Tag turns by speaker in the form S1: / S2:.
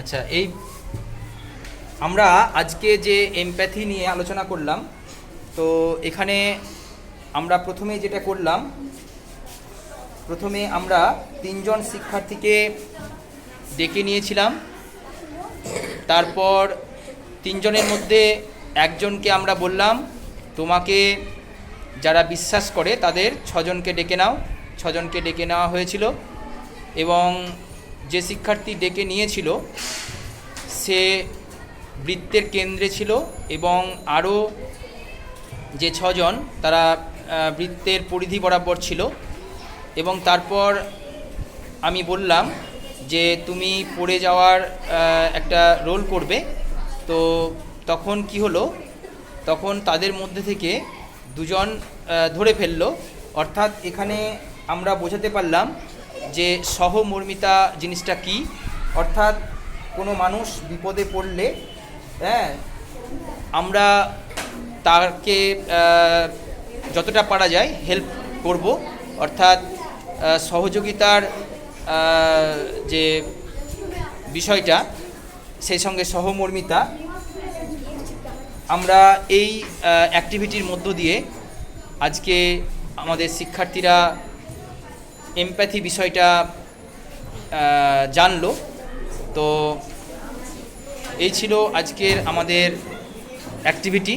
S1: আচ্ছা, এই আমরা আজকে যে এমপ্যাথি নিয়ে আলোচনা করলাম, তো এখানে আমরা প্রথমে আমরা তিনজন শিক্ষার্থীকে ডেকে নিয়েছিলাম। তারপর তিনজনের মধ্যে একজনকে আমরা বললাম, তোমাকে যারা বিশ্বাস করে তাদের ছজনকে ডেকে নাও। ছজনকে ডেকে নেওয়া হয়েছিল এবং যে শিক্ষার্থী ডেকে নিয়েছিল সে বৃত্তের কেন্দ্রে ছিল এবং আরও যে ছজন তারা বৃত্তের পরিধি বরাবর ছিল। এবং তারপর আমি বললাম যে তুমি পড়ে যাওয়ার একটা রোল করবে। তো তখন কি হলো, তখন তাদের মধ্যে থেকে দুজন ধরে ফেললো। অর্থাৎ এখানে আমরা বোঝাতে পারলাম যে সহমর্মিতা জিনিসটা কি। অর্থাৎ কোনো মানুষ বিপদে পড়লে আমরা তাকে যতটা পারা যায় হেল্প করব। অর্থাৎ সহযোগিতার যে বিষয়টা, সেই সঙ্গে সহমর্মিতা, আমরা এই অ্যাক্টিভিটির মধ্য দিয়ে আজকে আমাদের শিক্ষার্থীরা এমপ্যাথি বিষয়টা জানলো। তো এই ছিল আজকের আমাদের অ্যাক্টিভিটি।